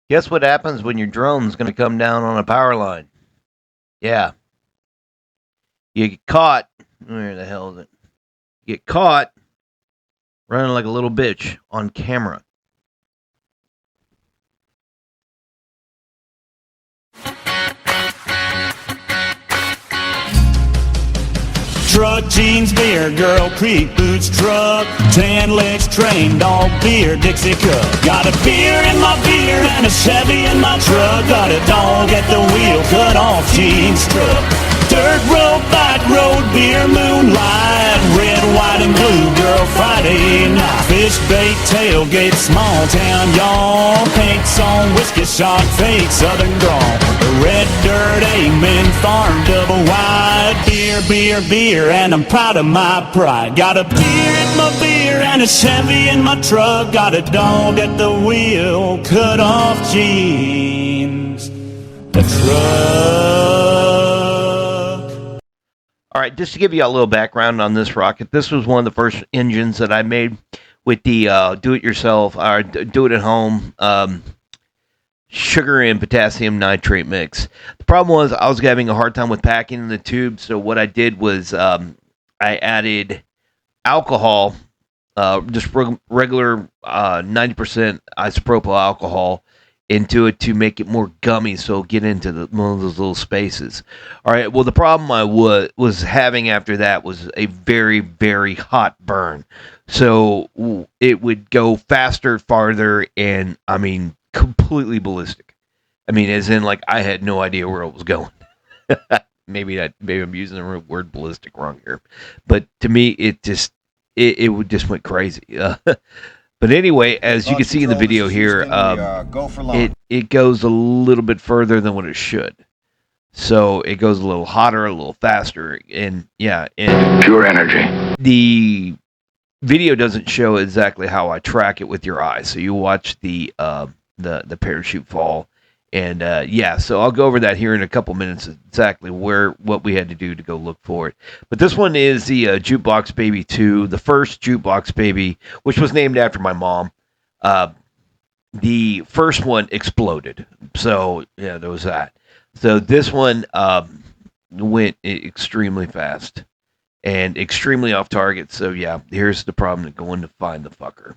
Guess what happens when your drone's going to come down on a power line? Yeah, you get caught. Where the hell is it? You get caught running like a little bitch on camera. Truck, jeans, beer, girl, creek, boots, truck, tan legs, train, dog, beer, Dixie cup. Got a beer in my beer and a Chevy in my truck. Got a dog at the wheel, cut off jeans truck. Dirt road, back road, beer, moonlight, red, white, and blue, girl, Friday night. Fish bait, tailgate, small town, y'all. Pinks on whiskey shot, fake southern drawl. Red dirt, amen, farm, double wide. Beer, beer, beer, and I'm proud of my pride. Got a beer in my beer and a Chevy in my truck. Got a dog at the wheel, cut off jeans, a truck. All right, just to give you a little background on this rocket, this was one of the first engines that I made with the do-it-yourself or do-it-at-home sugar and potassium nitrate mix. The problem was I was having a hard time with packing in the tube, so what I did was I added alcohol, just regular 90% isopropyl alcohol into it to make it more gummy, so it'll get into one of those little spaces. All right. Well, the problem I was having after that was a very, very hot burn. So it would go faster, farther, and I mean completely ballistic. I mean, as in like I had no idea where it was going. maybe I'm using the word ballistic wrong here, but to me it would just went crazy. But anyway, as you can see in the video here, it goes a little bit further than what it should. So it goes a little hotter, a little faster, and yeah, and pure energy. The video doesn't show exactly how I track it with your eyes. So you watch the parachute fall, and yeah. So I'll go over that here in a couple minutes exactly what we had to do to go look for it. But this one is the Jukebox Baby 2, the first Jukebox Baby, which was named after my mom. The first one exploded, so yeah, there was that. So this one went extremely fast and extremely off target. So yeah, here's the problem: going to find the fucker.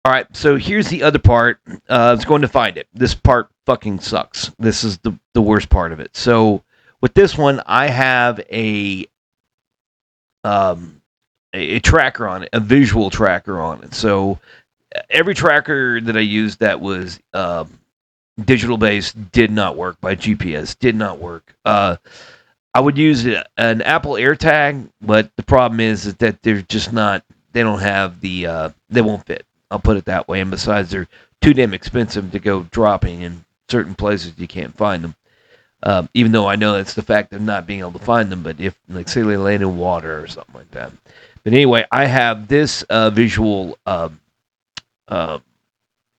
All right, so here's the other part. It's going to find it. This part fucking sucks. This is the worst part of it. So with this one, I have a tracker on it, a visual tracker on it. So every tracker that I used that was digital based did not work by GPS. Did not work. I would use an Apple AirTag, but the problem is that they're just not. They don't have the. They won't fit. I'll put it that way. And besides, they're too damn expensive to go dropping in certain places you can't find them. Even though I know it's the fact of not being able to find them, but if, like, say they land in water or something like that. But anyway, I have this visual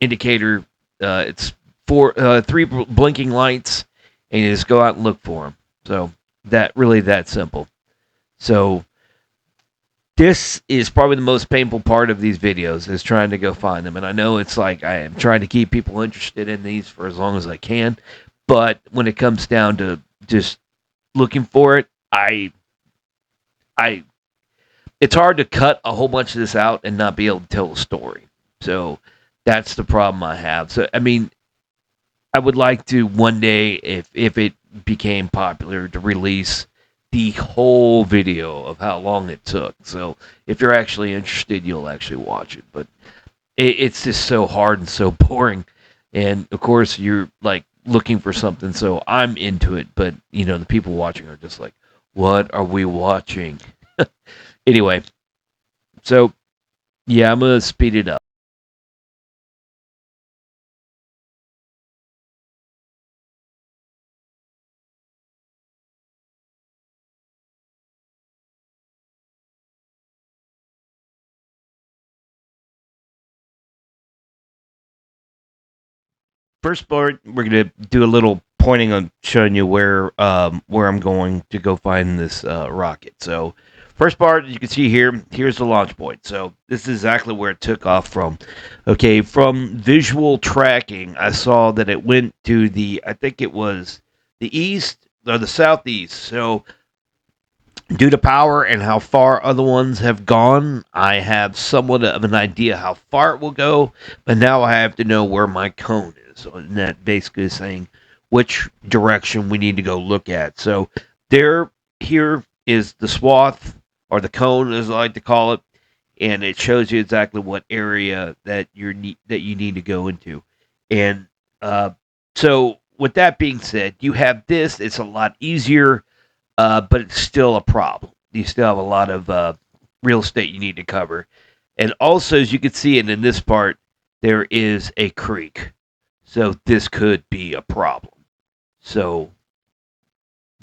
indicator. It's three blinking lights, and you just go out and look for them. So that simple. So this is probably the most painful part of these videos, is trying to go find them. And I know it's like I am trying to keep people interested in these for as long as I can. But when it comes down to just looking for it, it's hard to cut a whole bunch of this out and not be able to tell a story. So that's the problem I have. So, I mean, I would like to one day, if it became popular, to release the whole video of how long it took. So if you're actually interested, you'll actually watch it. But it's just so hard and so boring. And of course, you're like looking for something, so I'm into it. But you know, the people watching are just like, "What are we watching?" Anyway, so yeah, I'm gonna speed it up. First part, we're gonna do a little pointing on showing you where I'm going to go find this rocket. So First part, you can see here, here's the launch point. So this is exactly where it took off from. Okay, from visual tracking, I saw that it went to I think it was the east or the southeast. So due to power and how far other ones have gone, I have somewhat of an idea how far it will go, but now I have to know where my cone is. So that basically is saying which direction we need to go look at. So here is the swath or the cone, as I like to call it, and it shows you exactly what area that you need to go into. And so, with that being said, you have this. It's a lot easier, but it's still a problem. You still have a lot of real estate you need to cover. And also, as you can see it in this part, there is a creek. So this could be a problem. So,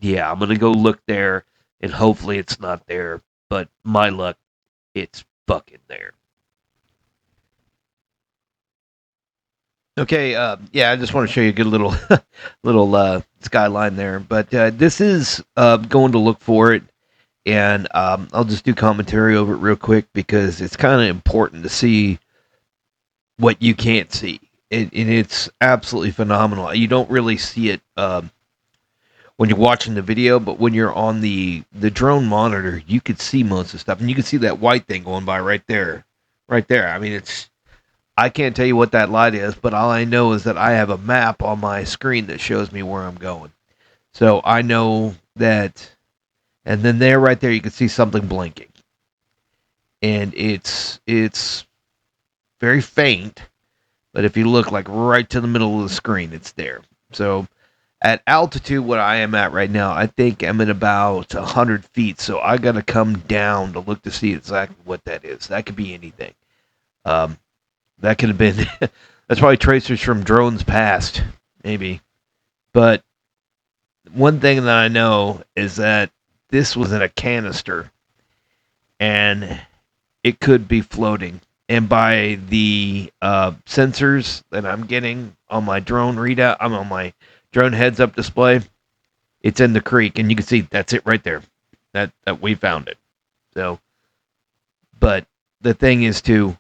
yeah, I'm going to go look there, and hopefully it's not there. But my luck, it's fucking there. Okay, yeah, I just want to show you a good little little skyline there. But this is going to look for it, and I'll just do commentary over it real quick because it's kind of important to see what you can't see, and it's absolutely phenomenal. You don't really see it when you're watching the video, but when you're on the drone monitor, you could see most of the stuff, and you can see that white thing going by right there, right there. I mean, I can't tell you what that light is, but all I know is that I have a map on my screen that shows me where I'm going. So I know that, and then there, right there, you can see something blinking, and it's very faint, but if you look like right to the middle of the screen, it's there. So at altitude, what I am at right now, I think I'm at about 100 feet. So I got to come down to look to see exactly what that is. That could be anything. That could have been, that's probably tracers from drones past, maybe. But one thing that I know is that this was in a canister, and it could be floating. And by the sensors that I'm getting on my drone readout, I'm on my drone heads up display, it's in the creek, and you can see that's it right there. That we found it. So, but the thing is too,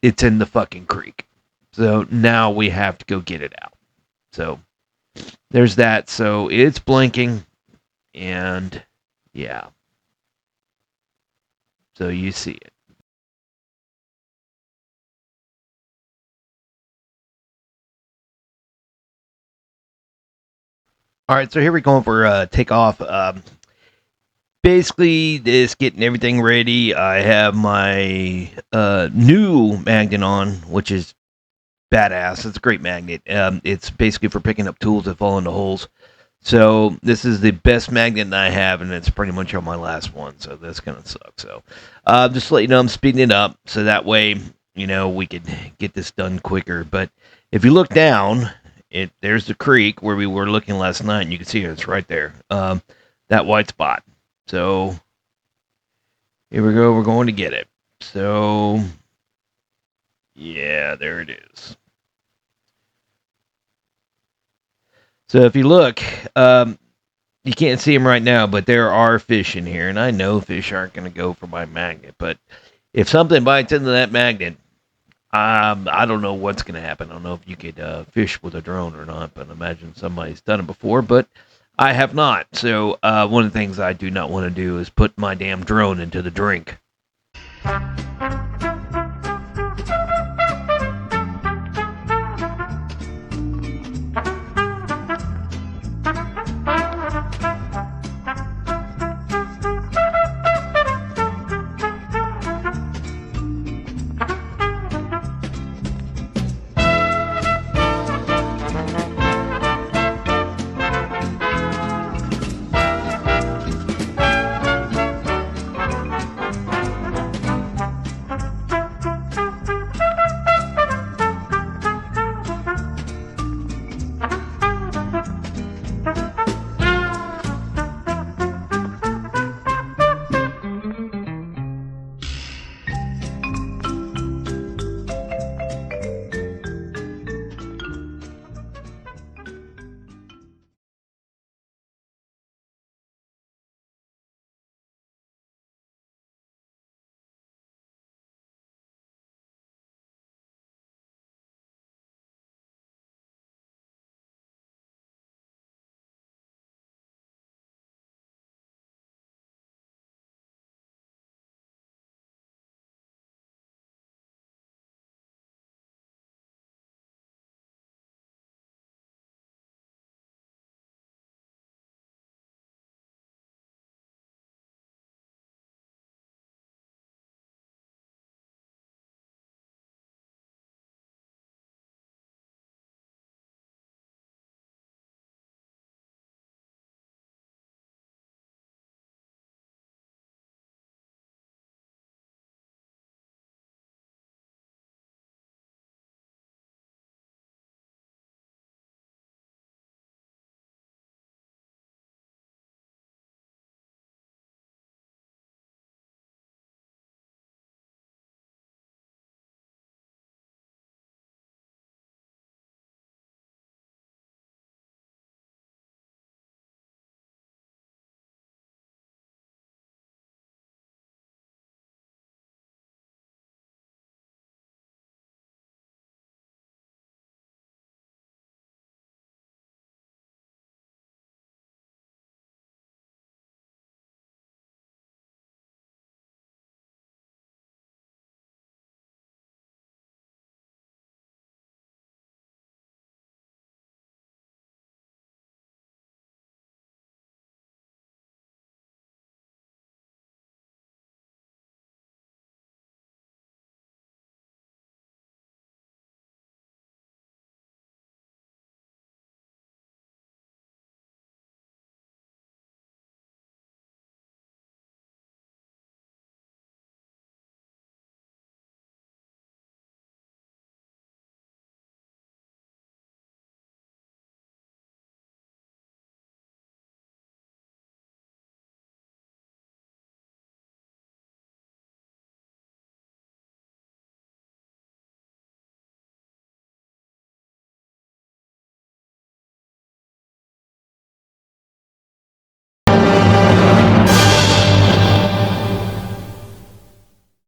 it's in the fucking creek. So now we have to go get it out. So there's that. So it's blinking, and yeah. So you see it. All right, so here we go for takeoff. Basically, just getting everything ready. I have my new magnet on, which is badass. It's a great magnet. It's basically for picking up tools that fall into holes. So this is the best magnet I have, and it's pretty much on my last one. So that's gonna suck. So just to let you know, I'm speeding it up so that way we could get this done quicker. But if you look down, there's the creek where we were looking last night, and you can see it's right there. That white spot. So here we go. We're going to get it. So yeah, there it is. So if you look, you can't see them right now, but there are fish in here, and I know fish aren't going to go for my magnet. But if something bites into that magnet, I don't know what's going to happen. I don't know if you could fish with a drone or not, but I imagine somebody's done it before, but I have not. So one of the things I do not want to do is put my damn drone into the drink.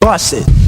bust it.